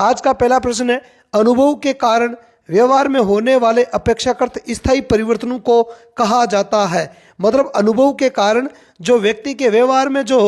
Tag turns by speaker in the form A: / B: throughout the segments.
A: आज का पहला प्रश्न है, अनुभव के कारण व्यवहार में होने वाले अपेक्षाकृत स्थायी परिवर्तनों को कहा जाता है। मतलब अनुभव के कारण जो व्यक्ति के व्यवहार में जो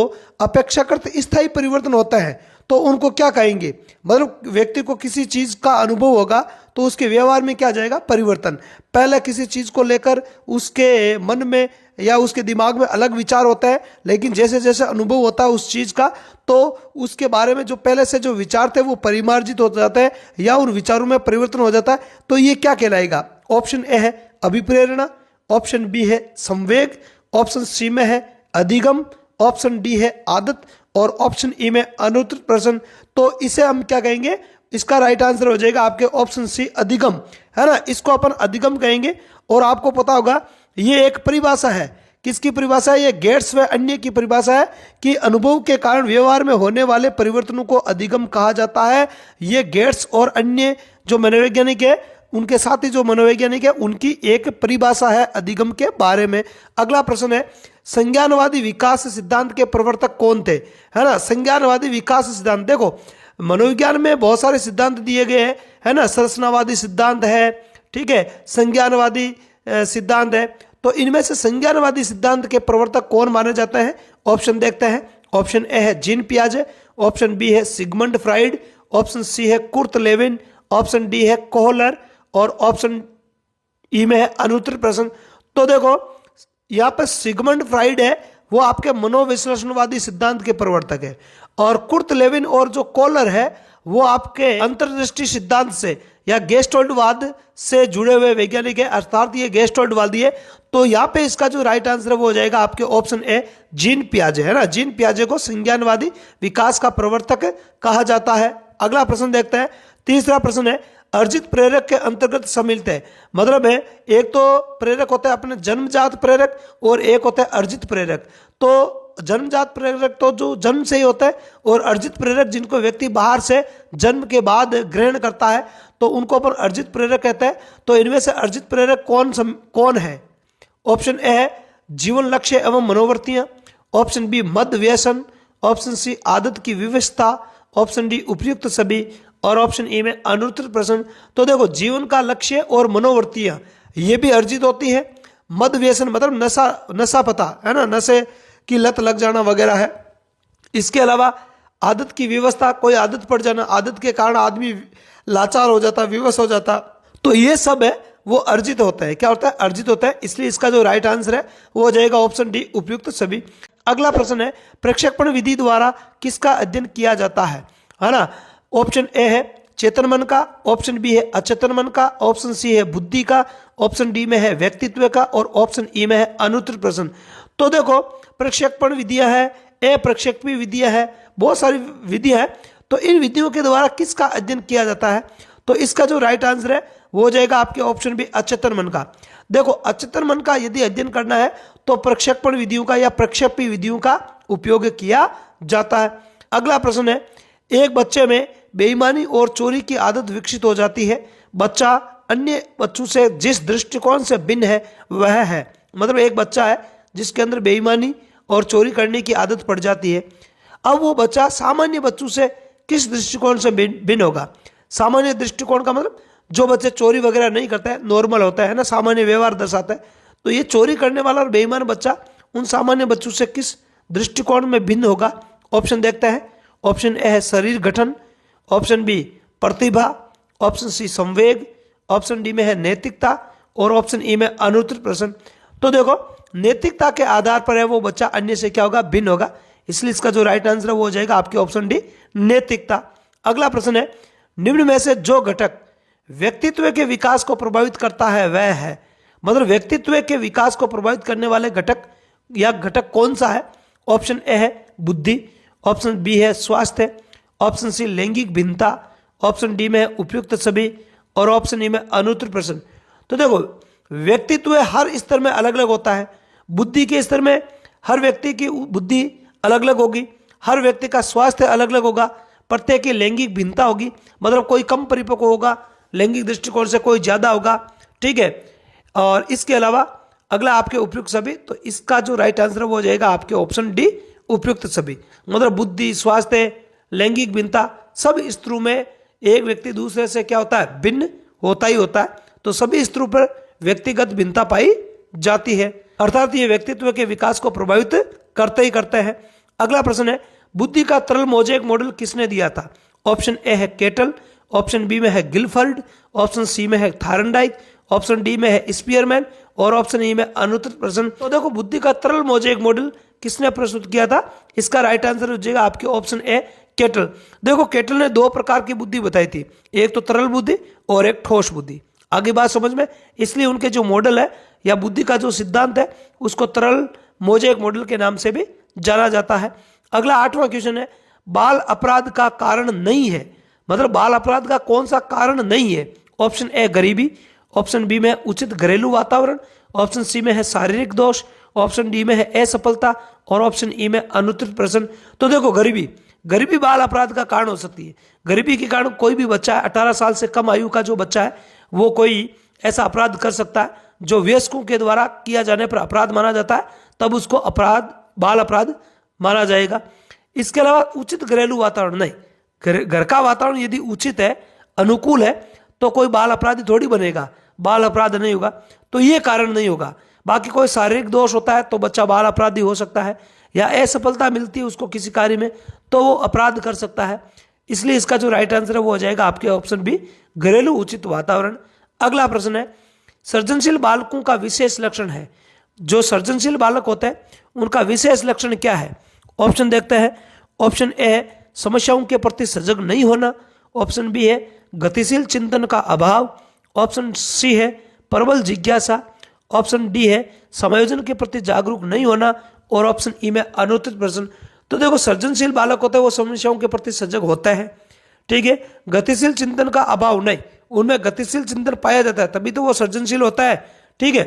A: अपेक्षाकृत स्थायी परिवर्तन होता है तो उनको क्या कहेंगे। मतलब व्यक्ति को किसी चीज का अनुभव होगा तो उसके व्यवहार में क्या जाएगा, परिवर्तन। पहले किसी चीज को लेकर उसके मन में या उसके दिमाग में अलग विचार होता है, लेकिन जैसे जैसे अनुभव होता है उस चीज का तो उसके बारे में जो पहले से जो विचार थे वो परिमार्जित हो जाते हैं या उन विचारों में परिवर्तन हो जाता है। तो ये क्या कहलाएगा। ऑप्शन ए है अभिप्रेरणा, ऑप्शन बी है संवेग, ऑप्शन सी में है अधिगम, ऑप्शन डी है आदत और ऑप्शन ई में अनुत्तर प्रश्न। तो इसे हम क्या कहेंगे, इसका राइट आंसर हो जाएगा आपके ऑप्शन सी अधिगम, है ना। इसको अपन अधिगम कहेंगे। और आपको पता होगा ये एक परिभाषा है, किसकी परिभाषा है, ये गेट्स व अन्य की परिभाषा है कि अनुभव के कारण व्यवहार में होने वाले परिवर्तनों को अधिगम कहा जाता है। ये गेट्स और अन्य जो मनोवैज्ञानिक है उनके साथ ही जो मनोवैज्ञानिक है उनकी एक परिभाषा है अधिगम के बारे में। अगला प्रश्न है, संज्ञानवादी विकास सिद्धांत के प्रवर्तक कौन थे, है ना। संज्ञानवादी विकास सिद्धांत, देखो मनोविज्ञान में बहुत सारे सिद्धांत दिए गए हैं, है ना। संरचनावादी सिद्धांत है, ठीक है, संज्ञानवादी सिद्धांत है। तो इनमें से संज्ञानवादी सिद्धांत के प्रवर्तक कौन माने जाते हैं। ऑप्शन देखते हैं। ऑप्शन ए है जीन पियाजे, ऑप्शन बी है सिगमंड फ्राइड, ऑप्शन सी है कुर्ट लेविन, ऑप्शन डी है कोहलर और ऑप्शन ई में है अनुत्तर प्रश्न। तो देखो यहाँ पर सिगमंड फ्राइड है वो आपके मनोविश्लेषणवादी सिद्धांत के प्रवर्तक है, और कुर्ट लेविन और जो कोहलर है वो आपके अंतर्दृष्टि सिद्धांत से या गेस्टोल्डवाद से जुड़े हुए वैज्ञानिक है, अर्थात ये गेस्टोल्डवादी है। तो यहाँ पे इसका जो राइट आंसर है वो हो जाएगा आपके ऑप्शन ए जीन पियाजे, है ना। जीन पियाजे को संज्ञानवादी विकास का प्रवर्तक कहा जाता है। अगला प्रश्न देखते हैं। तीसरा प्रश्न है, अर्जित प्रेरक के अंतर्गत सम्मिलित है। मतलब है एक तो प्रेरक होता है अपने जन्मजात प्रेरक और एक होता है अर्जित प्रेरक। तो जन्मजात प्रेरक तो जो जन्म से ही होता है, और अर्जित प्रेरक जिनको व्यक्ति बाहर से जन्म के बाद ग्रहण करता है तो उनको अपन अर्जित प्रेरक कहते हैं। तो इनमें से अर्जित प्रेरक कौन है। ऑप्शन ए है जीवन लक्ष्य एवं मनोवृत्तियां, ऑप्शन बी मद व्यसन, ऑप्शन सी आदत की विविधता, ऑप्शन डी उपयुक्त सभी और ऑप्शन ई में अनुत्तर प्रश्न। तो देखो जीवन का लक्ष्य और मनोवृत्तियां ये भी अर्जित होती है। मद व्यसन मतलब नशा पता, है ना, नशे की लत लग जाना वगैरह है। इसके अलावा आदत की व्यवस्था, कोई आदत पड़ जाना, आदत के कारण आदमी लाचार हो जाता, विवश हो जाता, तो ये सब है वो अर्जित होता है। क्या होता है, अर्जित होता है। इसलिए इसका जो राइट आंसर है वो हो जाएगा ऑप्शन डी उपयुक्त सभी। अगला प्रश्न है, प्रक्षेपण विधि द्वारा किसका अध्ययन किया जाता है ना। ऑप्शन ए है चेतन मन का, ऑप्शन बी है अचेतन मन का, ऑप्शन सी है बुद्धि का, ऑप्शन डी में है व्यक्तित्व का और ऑप्शन ई में है अनुत्तर प्रश्न। तो देखो प्रक्षेपण विधियां है, ए प्रक्षेपी विधियां है, बहुत सारी विधियां है। तो इन विधियों के द्वारा किसका अध्ययन किया जाता है। तो इसका जो राइट आंसर है वो हो जाएगा आपके ऑप्शन बी अचेतन मन का। देखो अचेतन मन का यदि अध्ययन करना है तो प्रक्षेपण विधियों का या प्रक्षेपी विधियों का उपयोग किया जाता है। अगला प्रश्न है, एक बच्चे में बेईमानी और चोरी की आदत विकसित हो जाती है। बच्चा अन्य बच्चों से जिस दृष्टिकोण से भिन्न है वह है। मतलब एक बच्चा है जिसके अंदर बेईमानी और चोरी करने की आदत पड़ जाती है। अब वो बच्चा सामान्य बच्चों से किस दृष्टिकोण से भिन्न होगा। सामान्य दृष्टिकोण का मतलब जो बच्चे चोरी वगैरह नहीं करता है, नॉर्मल होता है ना, सामान्य व्यवहार दर्शाता है। तो ये चोरी करने वाला और बेईमान बच्चा उन सामान्य बच्चों से किस दृष्टिकोण में भिन्न होगा। ऑप्शन देखते हैं। ऑप्शन ए है शरीर गठन, ऑप्शन बी प्रतिभा, ऑप्शन सी संवेग, ऑप्शन डी में है नैतिकता और ऑप्शन ई में अनुत्तर प्रश्न। तो देखो नैतिकता के आधार पर है वो बच्चा अन्य से क्या होगा, भिन्न होगा। इसलिए इसका जो राइट आंसर है वो हो जाएगा आपके ऑप्शन डी नैतिकता। अगला प्रश्न है, निम्न में से जो घटक व्यक्तित्व के विकास को प्रभावित करता है वह है। मतलब व्यक्तित्व के विकास को प्रभावित करने वाले घटक या घटक कौन सा है। ऑप्शन ए है बुद्धि, ऑप्शन बी है स्वास्थ्य, ऑप्शन सी लैंगिक भिन्नता, ऑप्शन डी में है उपयुक्त सभी और ऑप्शन ई में अनुत्तर प्रश्न। तो देखो व्यक्तित्व हर स्तर में अलग अलग होता है। बुद्धि के स्तर में हर व्यक्ति की बुद्धि अलग अलग होगी, हर व्यक्ति का स्वास्थ्य अलग अलग होगा, प्रत्येक की लैंगिक भिन्नता होगी, मतलब कोई कम परिपक्व होगा लैंगिक दृष्टिकोण से, कोई ज्यादा होगा, ठीक है। और इसके अलावा अगला आपके उपयुक्त सभी। तो इसका जो राइट आंसर वो हो जाएगा आपके ऑप्शन डी उपयुक्त सभी। मतलब बुद्धि, स्वास्थ्य, लैंगिक भिन्नता सब स्तरों में एक व्यक्ति दूसरे से क्या होता है, भिन्न होता ही होता है। तो सभी स्तरों पर व्यक्तिगत भिन्नता पाई जाती है, अर्थात ये व्यक्तित्व के विकास को प्रभावित करते ही करते हैं। अगला प्रश्न है, बुद्धि का तरल मोज़ेक मॉडल किसने दिया था? ऑप्शन ए है केटल, ऑप्शन बी में है गिलफर्ड, ऑप्शन सी में है थायरनडाइक, ऑप्शन डी में है स्पीयरमैन और ऑप्शन ई में अनुत्तरित प्रश्न। तो देखो, बुद्धि का तरल मोज़ेक मॉडल किसने प्रस्तुत किया था? इसका राइट आंसर हो जाएगा आपके ऑप्शन ए केटल। देखो, केटल ने दो प्रकार की बुद्धि बताई थी, एक तो तरल बुद्धि और एक ठोस बुद्धि। आगे बात समझ में, इसलिए उनके जो मॉडल है या बुद्धि का जो सिद्धांत है उसको तरल मोज़ेक मॉडल के नाम से भी जाना जाता है। अगला 8वां क्वेश्चन है, बाल अपराध का कारण नहीं है, मतलब बाल अपराध का कौन सा कारण नहीं है? ऑप्शन ए गरीबी, ऑप्शन बी में उचित घरेलू वातावरण, ऑप्शन सी में है शारीरिक दोष, ऑप्शन डी में है असफलता और ऑप्शन ई में अनुत्तरित प्रश्न। तो देखो, गरीबी बाल अपराध का कारण हो सकती है। गरीबी के कारण कोई भी बच्चा 18 साल से कम आयु का जो बच्चा है वो कोई ऐसा अपराध कर सकता है जो वयस्कों के द्वारा किया जाने पर अपराध माना जाता है, तब उसको बाल अपराध माना जाएगा। इसके अलावा उचित घरेलू वातावरण नहीं, घर का वातावरण यदि उचित है, अनुकूल है, तो कोई बाल अपराधी थोड़ी बनेगा, बाल अपराध नहीं होगा, तो ये कारण नहीं होगा। बाकी कोई शारीरिक दोष होता है तो बच्चा बाल अपराधी हो सकता है, या असफलता मिलती है उसको किसी कार्य में तो वो अपराध कर सकता है। इसलिए इसका जो राइट आंसर है वो हो जाएगा आपके ऑप्शन बी, घरेलू उचित वातावरण। अगला प्रश्न है, सृजनशील बालकों का विशेष लक्षण है। जो सृजनशील बालक होते हैं उनका विशेष लक्षण क्या है? ऑप्शन देखते हैं। ऑप्शन ए है समस्याओं के प्रति सजग नहीं होना, ऑप्शन बी है गतिशील चिंतन का अभाव, ऑप्शन सी है प्रबल जिज्ञासा, ऑप्शन डी है समायोजन के प्रति जागरूक नहीं होना और ऑप्शन ई में अनुत्तरित प्रश्न। तो देखो, सृजनशील बालक होते हैं वो समस्याओं के प्रति सजग होता है, ठीक है। गतिशील चिंतन का अभाव नहीं, उनमें गतिशील चिंतन पाया जाता है तभी तो वो सृजनशील होता है, ठीक है।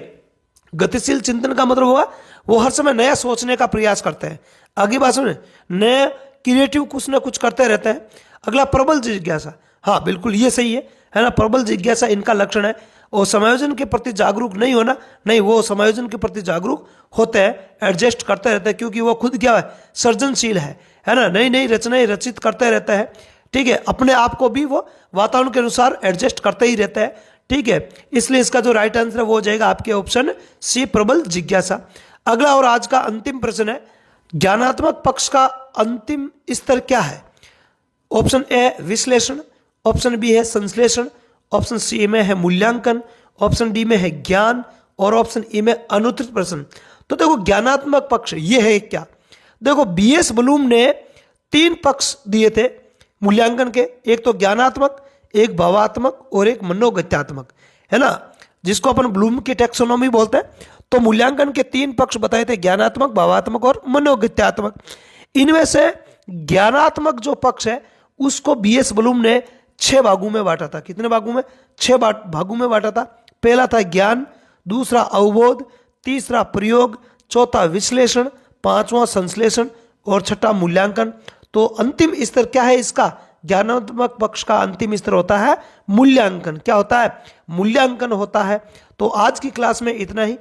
A: गतिशील चिंतन का मतलब हुआ वो हर समय नया सोचने का प्रयास करते हैं, आगे बात सुने, नया क्रिएटिव कुछ ना कुछ करते रहते हैं। अगला प्रबल जिज्ञासा, हाँ बिल्कुल ये सही है ना, प्रबल जिज्ञासा इनका लक्षण है। और समायोजन के प्रति जागरूक नहीं होना, नहीं, वो समायोजन के प्रति जागरूक होते हैं, एडजस्ट करते रहते हैं, क्योंकि वो खुद क्या है, सृजनशील है ना, नई नई रचनाएं रचित करते रहते हैं, ठीक है। अपने आप को भी वो वातावरण के अनुसार एडजस्ट करते ही रहते हैं, ठीक है। इसलिए इसका जो राइट आंसर है वो हो जाएगा आपके ऑप्शन सी, प्रबल जिज्ञासा। अगला और आज का अंतिम प्रश्न है, ज्ञानात्मक पक्ष का अंतिम स्तर क्या है? ऑप्शन ए विश्लेषण, ऑप्शन बी है संश्लेषण, ऑप्शन सी में है मूल्यांकन, ऑप्शन डी में है ज्ञान और ऑप्शन ई में अनुत्तरित प्रश्न। तो देखो, ज्ञानात्मक पक्ष ये है क्या? देखो, बीएस ब्लूम ने 3 पक्ष दिए थे मूल्यांकन के, एक तो ज्ञानात्मक, एक भावात्मक और एक मनोगत्यात्मक, है ना, जिसको अपन ब्लूम की टैक्सोनॉमी बोलते हैं। तो मूल्यांकन के 3 पक्ष बताए थे, ज्ञानात्मक, भावात्मक और मनोगत्यात्मक। इनमें से ज्ञानात्मक जो पक्ष है उसको बीएस ब्लूम ने 6 भागों में बांटा था। कितने भागों में? 6 भागों में बांटा था। पहला था ज्ञान, दूसरा अवबोध, तीसरा प्रयोग, चौथा विश्लेषण, पांचवा संश्लेषण और छठा मूल्यांकन। तो अंतिम स्तर क्या है इसका? ज्ञानात्मक पक्ष का अंतिम स्तर होता है मूल्यांकन। क्या होता है? मूल्यांकन होता है। तो आज की क्लास में इतना ही।